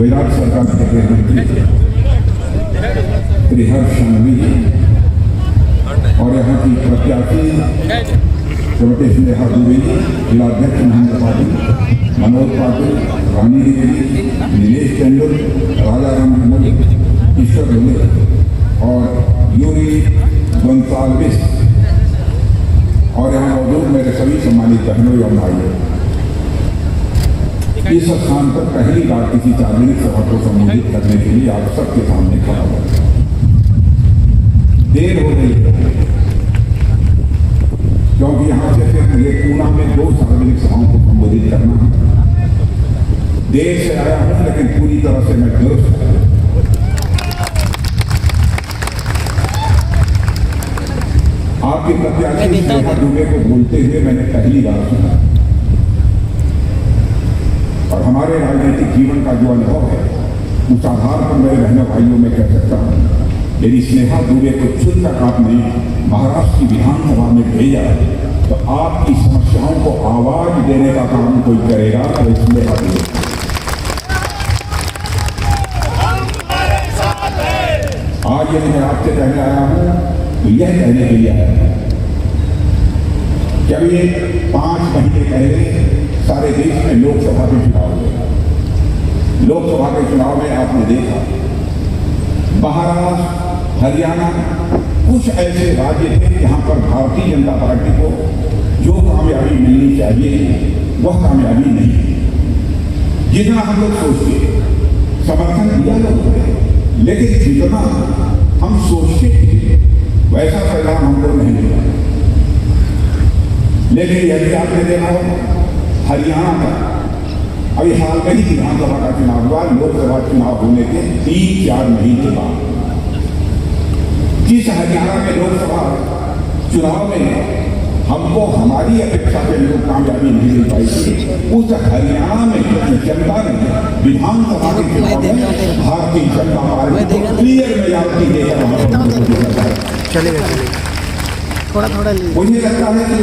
गुजरात सरकार के मंत्री त्रिहर्ष शानवी और यहाँ की प्रत्याशी श्रीमती स्नेहा दुबे, जिलाध्यक्ष महेंद्र पाटिल, मनोज पाटिल, रानी द्विवेदी, नीलेश टेंडुल, राजा राम कमल, ईश्वर धुले और यूरी गोंसाल्विस और यहाँ मौजूद मेरे सभी सम्मानित बहनों एवं भाइयों, इस स्थान पर पहली बार किसी सार्वजनिक सभा को संबोधित करने के लिए आप सबके सामने खड़ा हुआ। देर हो गई क्योंकि यहाँ से फिर मुझे पूना में 2 सार्वजनिक सभाओं को संबोधित करना है। देर से आया हूं लेकिन पूरी तरह से मैं दुरुस्त हूं। आपके प्रत्याशी स्नेहा दुबे को बोलते हुए मैंने पहली बार सुना और हमारे राजनीतिक जीवन का जो अनुभव है उस आधार पर मेरे बहनों भाइयों में कह सकता हूं, यदि स्नेहा दुबे को चुनकर आपने महाराष्ट्र की विधानसभा में भेजा तो आपकी समस्याओं को आवाज देने का काम कोई करेगा तो स्नेहा दुबे। आज यदि मैं आपसे कहने आया हूं तो यह कहने के लिए आया हूं कि अभी 5 महीने पहले सारे देश में लोकसभा के चुनाव हुए। लोकसभा के चुनाव में आपने देखा महाराष्ट्र, हरियाणा कुछ ऐसे राज्य थे जहां पर भारतीय जनता पार्टी को जो कामयाबी मिलनी चाहिए वह कामयाबी नहीं। जितना हम लोग सोचते समर्थन दिया लोगों ने, लेकिन जितना हम सोचते वैसा परिणाम हमको नहीं मिला। लेकिन यदि आपने देखा हो हरियाणा में अभी हाल में ही विधानसभा का चुनाव हुआ, लोकसभा चुनाव होने के 3-4 महीने बाद जिस हरियाणा में लोकसभा चुनाव में हमको हमारी अपेक्षा के अनुरूप कामयाबी नहीं मिल पाई थी, उस हरियाणा में जनता ने विधानसभा के चुनाव में भारतीय जनता पार्टी को क्लियर मेजॉरिटी देकर चलेगा थोड़ा मुझे लगता है कि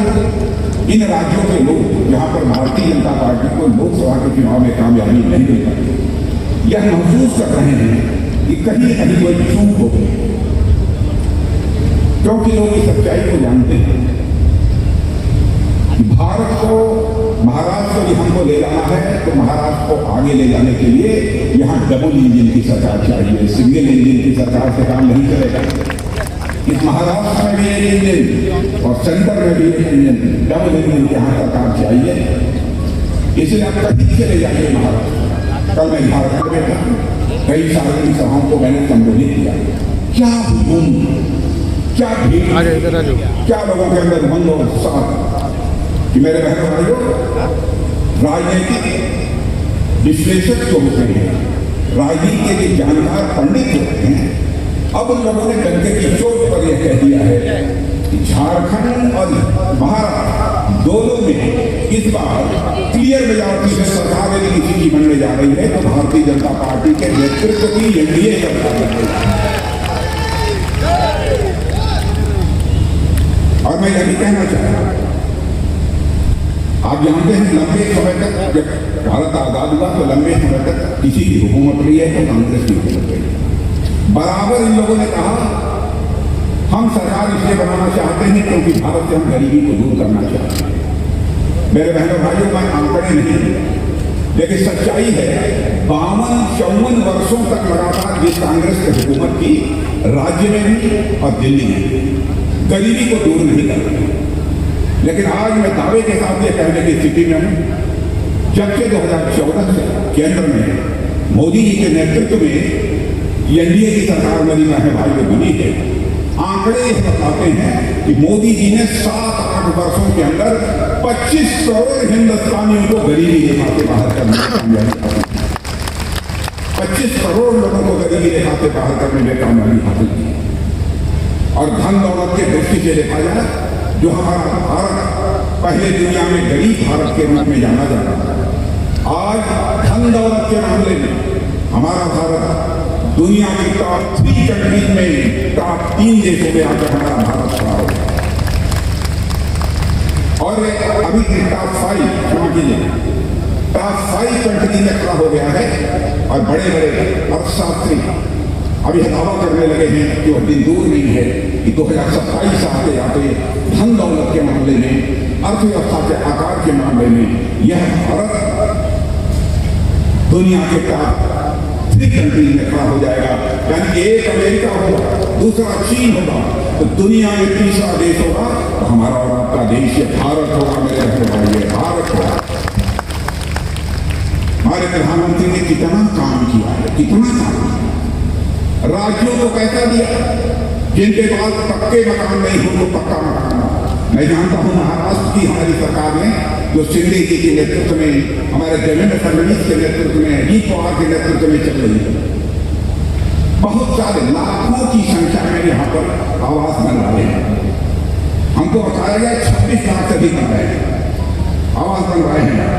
इन राज्यों के लोग जहां पर भारतीय जनता पार्टी को लोकसभा के चुनाव में कामयाबी नहीं मिल पाई, यह महसूस कर रहे हैं कि कहीं कहीं कोई चूक हो गई, क्योंकि लोग इस सच्चाई को जानते हैं कि भारत को महाराष्ट्र यदि हमको ले जाना है तो महाराष्ट्र को आगे ले जाने के लिए यहाँ डबल इंजन की सरकार चाहिए, सिंगल इंजन की सरकार से काम नहीं चलेगा। इस महाराष्ट्र में भी एक इंजन और सेंटर में भी एक इंजन, डबल इंजन की यहाँ सरकार चाहिए। इसलिए आप कहीं चले जाइए महाराष्ट्र। कल मैं झारखंड में था, कई सार्वजनिक सभाओं को मैंने संबोधित किया। क्या हुजूम, क्या भीड़, क्या लोगों के अंदर उमंग और उत्साह कि मेरे बहनों भाइयों, राजनीतिक विश्लेषक जो होते हैं, राजनीति के जानकार पंडित जो होते हैं, अब उन लोगों ने डंके की चोट पर यह कह दिया है कि झारखंड और महाराष्ट्र दोनों में इस बार क्लियर मेजॉरिटी से सरकार यदि किसी की बनने जा रही है तो भारतीय जनता पार्टी के नेतृत्व की एनडीए सरकार है। और मैं यह भी कहना चाहता हूं, आप जानते हैं लंबे समय तक जब भारत आजाद हुआ तो लंबे समय तक किसी की हुकूमत रही है तो कांग्रेस की हुकूमत रही है। बराबर इन लोगों ने कहा हम सरकार इसलिए बनाना चाहते हैं क्योंकि भारत से हम गरीबी को दूर करना चाहते हैं। मेरे बहनों भाइयों, मैं आंकड़े नहीं, लेकिन सच्चाई है 52-54 वर्षों तक लगातार जिस कांग्रेस की हुकूमत की राज्य में भी और दिल्ली में गरीबी को दूर नहीं कर रही। लेकिन आज मैं दावे के साथ ये कहने की स्थिति में हूं, जब से 2014 से केंद्र में मोदी जी के नेतृत्व में एनडीए की सरकार मेरी बहन भाई को बनी है, आंकड़े यह बताते हैं कि मोदी जी ने 7-8 वर्षों के अंदर 25 करोड़ हिंदुस्तानियों को गरीबी रेखा से बाहर करने में कामयाबी, 25 करोड़ लोगों को गरीबी रेखा से बाहर करने में कामयाबी हासिल की। और धन दौलत के दृष्टि से देखा जाए जो हमारा भारत पहले दुनिया में गरीब भारत के रूप में जाना जाता था, आज धन दौलत के मामले में हमारा भारत दुनिया की टॉप 3 कंट्रीज में टॉप 3 देशों में आकर हमारा भारत खड़ा हो गया। और अभी टॉप 5 कंट्री में खड़ा हो गया है और बड़े बड़े अर्थशास्त्री अब यह दावा करने लगे हैं कि वह दिन दूर नहीं है कि 2027 आते आते धन दौलत के मामले में, अर्थव्यवस्था के आकार के मामले में यह भारत दुनिया के टॉप 3 कंट्रीज में खड़ा हो जाएगा। यानी एक अमेरिका होगा, दूसरा चीन होगा, तो दुनिया में तीसरा देश होगा तो हमारा और आपका देश ये भारत होगा। मेरे रहने वाले भारत होगा। हमारे प्रधानमंत्री ने कितना काम किया है, कितना काम किया। राज्यों को पैसा दिया, जिनके पास पक्के मकान नहीं हो तो पक्का मकान। मैं जानता हूं महाराष्ट्र की हमारी सरकार ने, जो शिंदे जी के नेतृत्व में, हमारे देवेंद्र फडणवीस के नेतृत्व में, अजीत पवार के नेतृत्व में चल रही है। बहुत सारे लाखों की संख्या में यहाँ पर आवास बन रहे हैं। हमको बताया गया 26 लाख से अधिक बन रहे हैं, आवास बन रहे हैं।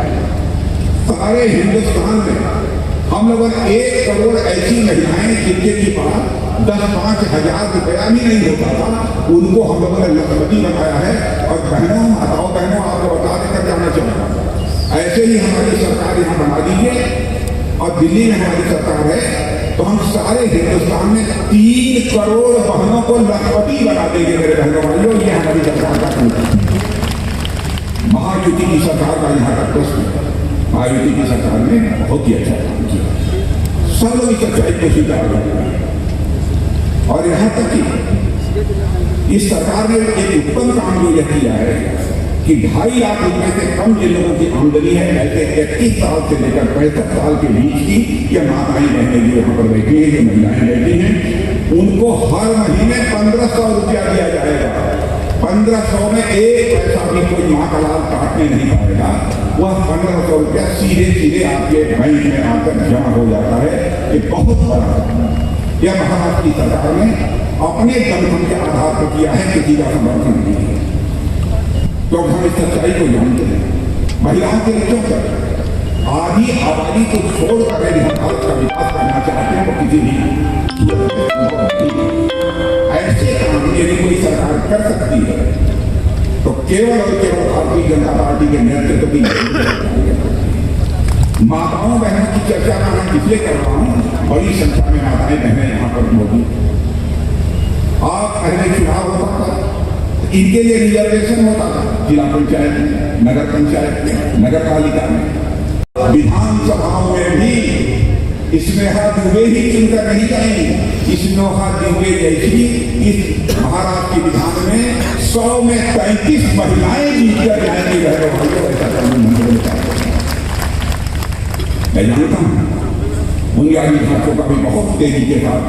सारे हिंदुस्तान में हम लोगों ने 1 करोड़ ऐसी महिलाएं जिनके के पास 10-5 हजार रुपया भी नहीं होता था, उनको हम लोगों ने लखपति बनाया है। और बहनों, माताओं बहनों, आपको बता देकर जाना चाहूँगा, ऐसे ही हमारी सरकार यहाँ बना दीजिए और दिल्ली में हमारी सरकार है तो हम सारे हिंदुस्तान में 3 करोड़ बहनों को लखपति बना देंगे। मेरे बहनों भाइयों, ये हमारी सरकार का काम। महायुति की सरकार का यहाँ का प्रश्न है। महायुति की सरकार ने बहुत ही अच्छा काम किया, सब लोग इस सच्चाई को स्वीकार करेंगे। और यहाँ तक कि इस सरकार ने एक उत्तम काम जो यह किया है कि 2.5 लाख रुपए से कम जिन लोगों की आमदनी है, ऐसे 31 साल से लेकर 65 साल के बीच की या माताएं बहनें जो यहाँ पर बैठी हैं, जो महिलाएं बैठी हैं, उनको हर महीने 1500 रुपया दिया जाएगा। 1500 में 1 पैसा भी कोई माँ का लाल काटने नहीं पाएगा। वह 1500 रुपया सीधे सीधे आपके बैंक में आकर जमा हो जाता है। ये बहुत बड़ा यह महाराष्ट्र की सरकार ने अपने दमखम के आधार पर किया है, किसी का समर्थन नहीं है। तो हम इस सच्चाई को जानते हैं। महिलाओं के लिए क्यों कर आधी आबादी को छोड़कर यदि हम भारत का विकास करना चाहते हैं तो किसी भी ऐसे काम यदि कोई सरकार कर सकती है तो केवल और केवल भारतीय जनता पार्टी के नेतृत्व की। माताओं बहनों की चर्चा मैं इसलिए कर रहा हूँ, बड़ी संख्या में माताएं बहनें यहाँ पर मौजूद। आप पहले चुनाव होता था, इनके लिए रिजर्वेशन होता था जिला पंचायत में, नगर पंचायत में, नगर पालिका में, विधानसभाओं में भी स्नेहा दुबे ही चुनकर नहीं जाएंगी। स्नेहा दुबे जैसी इस महाराष्ट्र के विधान में 100 में 35 महिलाएं जीतकर जाएंगी। मैं जानता हूँ बुनियादी ढांचों का भी बहुत तेजी के साथ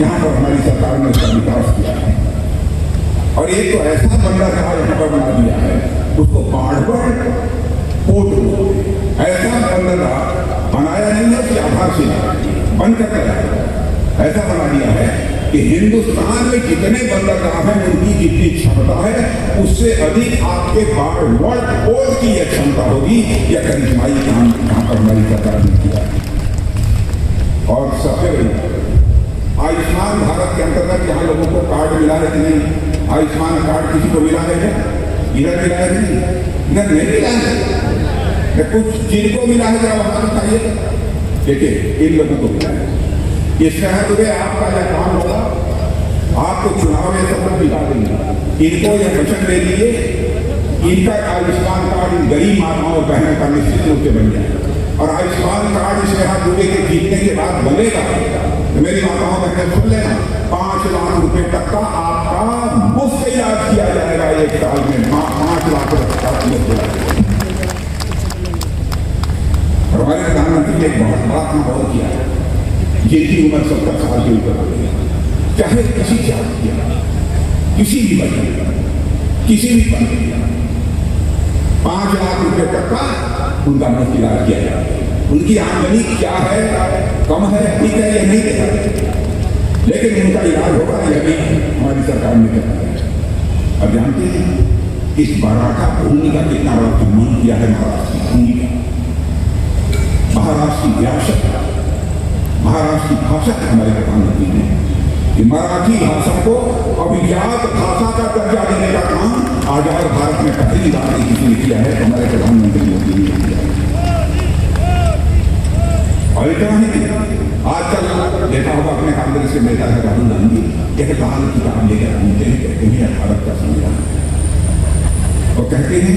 यहाँ पर हमारी सरकार ने उसका विकास किया है। और एक तो ऐसा बंदरगाह यहाँ पर बना दिया है, उसको बाढ़ पोर्ट ऐसा बंदरगाह बनाया नहीं है कि आधारशिला बंद कर ऐसा बना दिया है कि हिंदुस्तान में जितने बंदरगाह हैं उनकी जितनी क्षमता है उससे अधिक आपके वर्ल्ड पोर्ट की यह क्षमता होगी। यह करिश्माई काम यहाँ पर हमारी सरकार ने किया है। और सबसे बड़ी आयुष्मान भारत के अंतर्गत यहाँ लोगों को कार्ड मिला है कि नहीं? आयुष्मान कार्ड किसी को मिला है क्या? इधर मिला है नहीं? इधर नहीं मिला है। कुछ जिनको मिला है जरा वहां बताइए। देखिए इन लोगों को मिला है। इसका है आपका यह काम होगा, आपको चुनाव में सब लोग दिखा देंगे। इनको यह वचन दे दीजिए, इनका आयुष्मान कार्ड इन गरीब माताओं बहनों का निश्चित रूप से बन जाए। और आयुष्मान कार्ड इसमें हाथ दूसरे के जीतने के बाद बनेगा तो मेरी माताओं बहनें सुन लेना, 5 लाख रुपए तक का आपका मुफ्त इलाज किया जाएगा। 1 साल में 5 लाख रुपए। हमारे प्रधानमंत्री ने एक बहुत बड़ा काम और किया है, जिनकी उम्र 70 साल के ऊपर हो गई, चाहे किसी जाति किया, किसी भी वजह, किसी भी पद किया, 5 लाख रुपए तक का उनका मुफ्त इलाज किया जाए। उनकी आमदनी क्या है, कम है, ठीक है, यह नहीं देखा, लेकिन उनका इलाज होगा, यह भी हमारी सरकार ने किया। अब जानते हैं इस मराठा भूमि का कितना बड़ा सम्मान किया है महाराष्ट्र की भूमि का, महाराष्ट्र की विरासत, महाराष्ट्र की भाषा हमारे प्रधानमंत्री ने कि मराठी भाषा को अभिजात भाषा का दर्जा देने का काम आजाद भारत में पहली बार किसी ने किया है, हमारे प्रधानमंत्री मोदी ने किया है। और इतना ही नहीं, आजकल देखा होगा अपने कांग्रेस के नेता है राहुल गांधी एक लाल किताब लेकर घूमते हैं, कहते हैं भारत का संविधान, और कहते हैं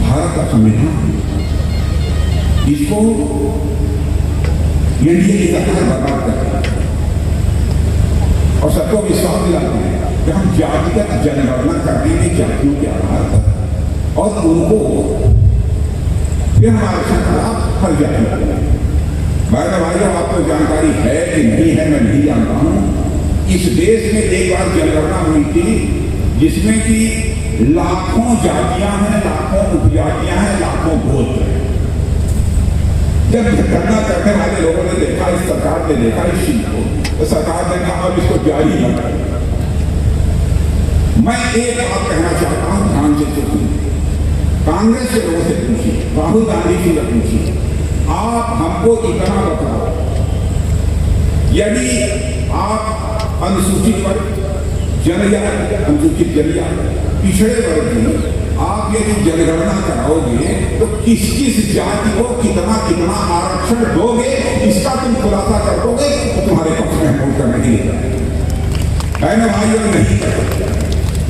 भारत का संविधान इसको एनडीए की सरकार बर्बाद करती है और सबको विश्वास दिलाते हैं कि हम जातिगत जनगणना करेंगे जातियों के आधार पर और उनको फिर हमारे खिलाफ हर जाति। भाइयों आपको जानकारी है कि नहीं है मैं नहीं जानता हूं, इस देश में एक बार जनगणना हुई थी जिसमें कि लाखों जातियां हैं, लाखों उपजातियां हैं, लाखों गोत्र हैं। जब गणना करने वाले लोगों ने देखा, इस सरकार ने देखा इस चीज को, तो सरकार ने कहा अब इसको जारी न करें। मैं एक बात कहना चाहता हूं, ध्यान से सुनिए, कांग्रेस के लोगों से पूछिए, राहुल गांधी जी से पूछिए, आप हमको इतना बताओ, यदि आप अनुसूचित वर्ग, जनजाति, अनुसूचित जनजाति, पिछड़े वर्ग में आप यदि जनगणना कराओगे तो किस किस जाति को कितना कितना आरक्षण दोगे, इसका तुम खुलासा कर दोगे तो तुम्हारे पक्ष में वोट करने के लिए है ना भाइयों? नहीं,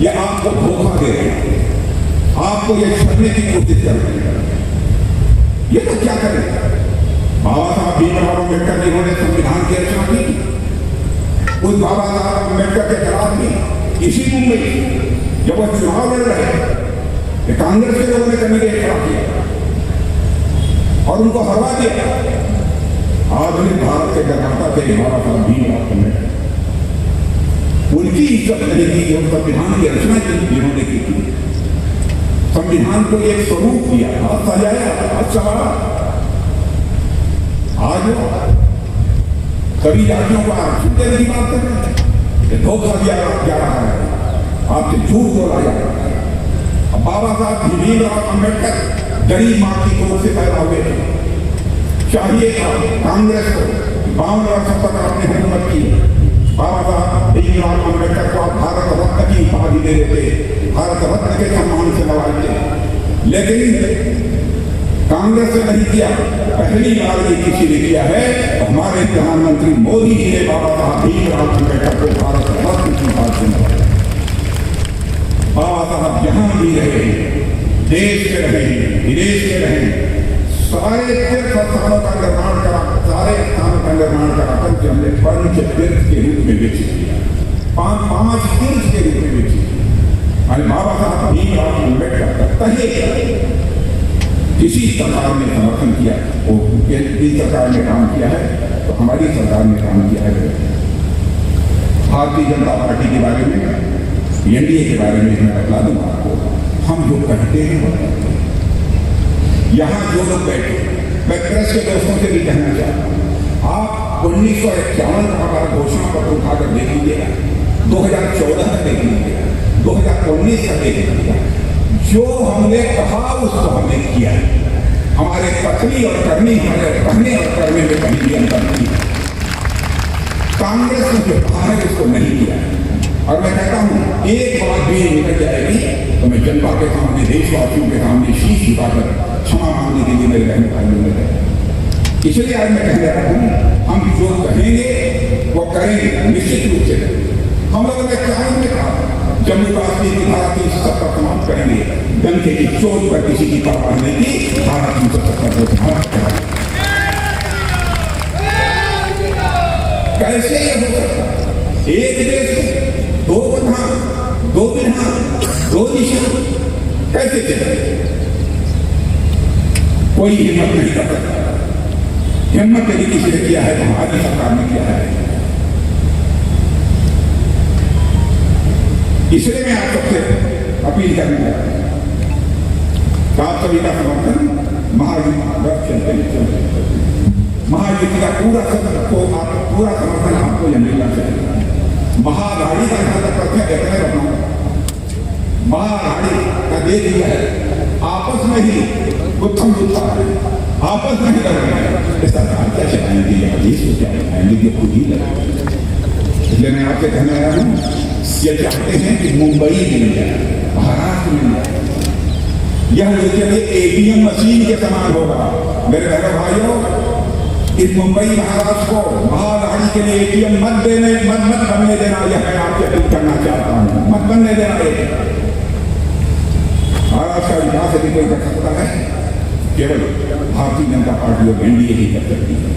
ये आपको धोखा दे रहे हैं, आपको ये छड़ने की कोशिश कर रहे हैं। ये तो क्या करें? बाबा साहब भीमराव अम्बेडकर जिन्होंने संविधान की रचना की, उस बाबा साहब अम्बेडकर के खिलाफ भी इसी मुंबई जब वह चुनाव लड़ रहे हैं, कांग्रेस के लोगों ने करने के खिलाफ किया और उनको हरवा दिया। आधुनिक भारत के निर्माता थे बाबा साहब भीमराव अम्बेडकर, उनकी इज्जत नहीं की जो संविधान की रचना जिन्होंने की थी। संविधान को एक स्वरूप दिया था, सजाया था, संवारा। आज सभी जातियों को आरक्षण देने की बात कर रहे हैं, धोखा दिया जा रहा है, आपसे झूठ बोला जा रहा है। बाबा साहब भीमराव अम्बेडकर गरीब मां की कोख से पैदा हुए थे। चाहिए था कांग्रेस को 52 वर्षों तक आपने हुकूमत की, बाबा साहब भीमराव अम्बेडकर को आप भारत रत्न की उपाधि दे देते, भारत रत्न के सम्मान से नवाजते, लेकिन कांग्रेस ने नहीं किया। पहली बार ये किसी ने किया है, हमारे प्रधानमंत्री मोदी जी ने बाबा साहब भीमराव अम्बेडकर को भारत रत्न की उपाधि से नवाजा। बाबा साहब जहां भी रहे, देश में रहे, विदेश में रहे, सारे तीर्थ स्थानों का निर्माण करा, सारे स्थानों का निर्माण कराकर हमने पंच तीर्थ के रूप में विकसित किया, पांच तीर्थ के रूप में विकसित किया। आज बाबा साहब भीमराव अम्बेडकर कहे किसी सरकार ने समर्थन किया, वो किसी सरकार ने काम किया है तो हमारी सरकार ने काम किया है। भारतीय जनता पार्टी के बारे में, एनडीए के बारे में मैं बता दूंगा आपको, हम जो कहते हैं यहां जो लोग बैठे, मैं प्रेस के दोस्तों से भी कहना चाहता हूं, आप 1951 का हमारा घोषणा पत्र उठाकर देख लीजिएगा, 2014 का देख लीजिएगा, 2019 का देख लीजिएगा, जो हमने कहा उसको हमने किया। हमारे कथनी और करनी, हमारे कहने और करने में कहीं भी अंतर नहीं। कांग्रेस ने जो कहा है उसको नहीं किया। और मैं कहता हूं एक बात भी निकल जाएगी तो मैं जनता के सामने, देशवासियों के सामने शीश झुकाकर क्षमा मांगने के लिए मेरे बहन भाइयों में है। इसलिए आज मैं कह रहा हूं, हम जो कहेंगे वो करेंगे निश्चित रूप से। हम लोगों ने क्या कहा, जम्मू कश्मीर की धारा 370 समाप्त करेंगे, डंके की चोट पर किसी की परवाह नहीं की, धारा 370 को समाप्त करेंगे। कैसे ये हो सकता? एक देश दो प्रधान, दो विधान, दो निशान, कैसे चले? कोई हिम्मत नहीं कर सकता। हिम्मत यदि किसी ने किया है तो हमारी सरकार ने किया है। इसलिए मैं आप सबसे अपील करने लगा, आप सभी का समर्थन महायुति महायुति का पूरा समर्थन आपको यह मिलना चाहिए। महागाड़ी का जहां तक प्रश्न देखने रखना, महागाड़ी का देख लिया है, आपस में ही गुत्थम गुत्था है, आपस में ही कर रहे हैं। सरकार क्या चलाएंगे, देश को क्या चलाएंगे, ये खुद ही लगे। इसलिए मैं आपसे कहने आया हूँ, ये चाहते हैं कि मुंबई मिल जाए, महाराष्ट्र मिल जाए, यह उनके लिए एटीएम मशीन के समान होगा। मेरे बहनों भाइयों, इस मुंबई महाराष्ट्र को महागाड़ी के लिए एटीएम मत बनने देना, यह मैं आपसे अपील करना चाहता हूं। मत बनने देना। महाराष्ट्र का विकास यदि कोई कर सकता है, केवल भारतीय जनता पार्टी और एनडीए ही कर सकती है,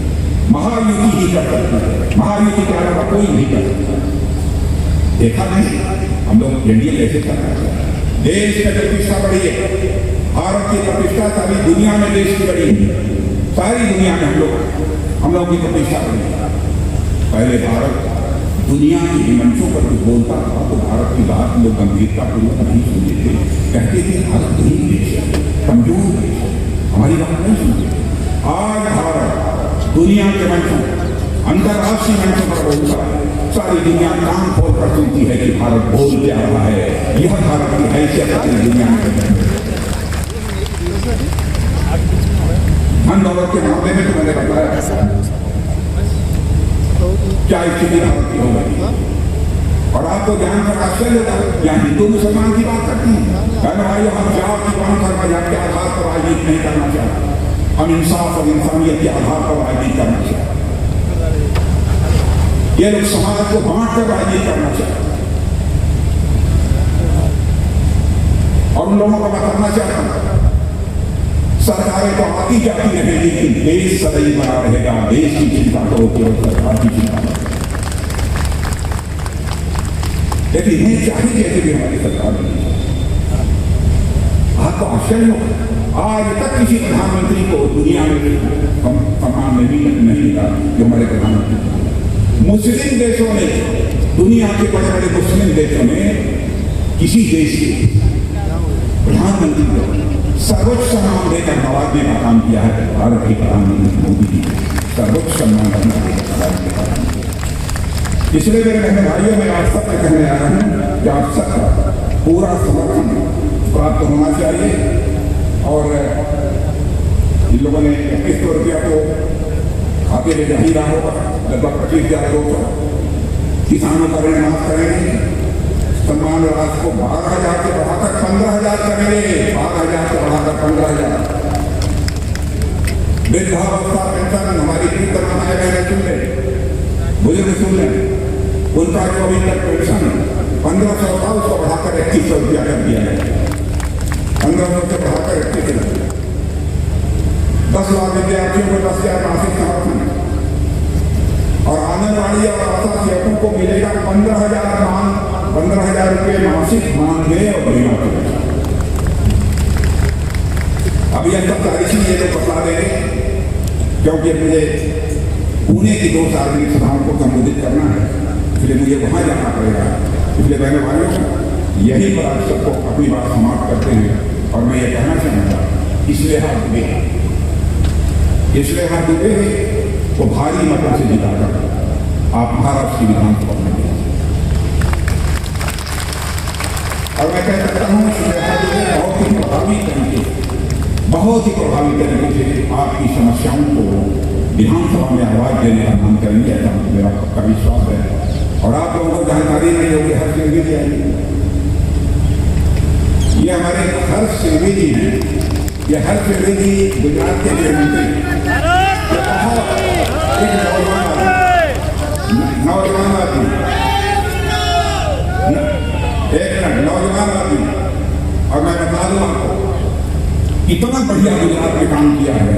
महायुति ही कर सकती है। महायुति के अलावा कोई नहीं कर सकता। देखा नहीं हम लोग एनडीए कैसे कर रहे हैं। देश की प्रतिष्ठा बढ़ी है, भारत की प्रतिष्ठा सारी दुनिया में देश की बढ़ी है। सारी दुनिया में हम लोग की प्रतिष्ठा बढ़ी है। पहले भारत दुनिया के मंचों पर कुछ बोलता था तो भारत की बात लोग गंभीरता पूर्वक नहीं सुनते थे। कहते थे भारत गरीब देश है, कमजोर देश है, हमारी बात नहीं सुनते। आज भारत दुनिया के मंचों, अंतर्राष्ट्रीय मंचों पर बोलता है। सारी दुनिया कान खोल कर सुनती है कि भारत बोल क्या रहा है। यह भारत की हैसियत सारी दुनिया में। धन दौलत के मामले में तो मैंने बताया क्या स्थिति भारत की हो गई। और आपको ध्यान कर आश्चर्य होगा, यहाँ हिंदू मुसलमान की बात करती है भाई, हम जात की बात कर मजाक के आधार पर राजनीति नहीं करना चाहते। हम इंसाफ और इंसानियत के आधार पर राजनीति करना चाहते। ये लोग समाज को बांट कर राजनीति करना चाहते और उन लोगों को बताना चाहता हूं सरकारें तो आती जाती रहेगी लेकिन देश सदैव बना रहेगा। देश की चिंता करो, केवल सरकार की चिंता करो। लेकिन इन्हें चाहिए कि भी हमारी सरकार नहीं। आपको आश्चर्य होगा, आज तक किसी प्रधानमंत्री को दुनिया में सम्मान नहीं मिला जो हमारे प्रधानमंत्री। मुस्लिम देशों में, दुनिया के बड़े बड़े मुस्लिम देशों में किसी देश के प्रधानमंत्री को सर्वोच्च सम्मान देकर नवाजने का काम किया है भारत के प्रधानमंत्री मोदी जी। सर्वोच्च सम्मान देकर। इसलिए मेरे बहन भाइयों में आज तक कहने आ रहा हूं कि आप सबका पूरा समर्थन प्राप्त होना चाहिए। और इन लोगों ने 2100 रुपया को खाते में जा ही रहा होगा, लगभग 25,200। किसानों का ऋण माफ करेंगे, सम्मान राशि को 12,000 से बढ़ाकर 15,000 करेंगे। 12,000 से बढ़ाकर 15,000। वृद्धावस्था पेंशन हमारी प्रीतम माताएं बहनें सुन ले, बुजुर्ग सुन ले, उनका जो अभी तक पेंशन 1,500 था उसको बढ़ाकर 2100 रुपया कर दिया है। 1,500 से बढ़ाकर 21,000। 10 लाख विद्यार्थियों को 10,000 मासिक समर्थन और आंगनबाड़ी और आशा सेवकों को मिलेगा 15,000 रुपये मासिक मानदेय और बीमा। अब यह सब सारी चीज ये लोग बता देंगे क्योंकि मुझे पुणे की 2 सार्वजनिक सभाओं को संबोधित करना है, इसलिए मुझे वहां जाना पड़ेगा। इसलिए बहनों भाइयों यही पर आप सबको अपनी बात समाप्त करते हैं। और मैं ये कहना चाहूँगा इसलिए हाथ डूबे वो भारी मतों से जिताकर आप महाराष्ट्र की विधानसभा में। और मैं कह सकता हूँ बहुत ही प्रभावी तरीके से आपकी समस्याओं को विधानसभा में आवाज देने का काम करेंगे, ऐसा मेरा पक्का विश्वास है। और आप लोगों को जानकारी नहीं होगी, हर्ष सिंघवी जी आएंगे। ये हमारे हर्ष सिंघवी जी हैं। ये हर्ष सिंघवी जी गुजरात के मुख्यमंत्री, नौजवान आदमी, नौजवान आदमी। और मैं बता दूं आपको इतना बढ़िया गुजरात में काम किया है,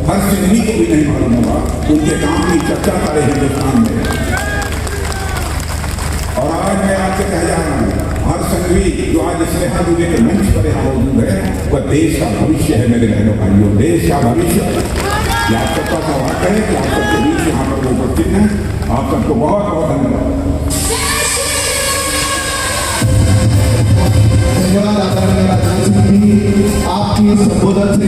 हर सिंघवी को भी नहीं मालूम होगा। उनके काम की चर्चा सारे हिंदुस्तान में। और आज मैं आपसे कह जा रहा हूँ, हर सिंघवी जो आज स्नेहा दुबे के मंच पर यहाँ मौजूद है वह देश का भविष्य है। मेरे बहनों भाइयों, देश का भविष्य आप सबका सौभाग्य है कि आप सबके बीच यहाँ पर उपस्थित हैं। आप सबको बहुत बहुत धन्यवाद। धन्यवाद आपकी संबोधन से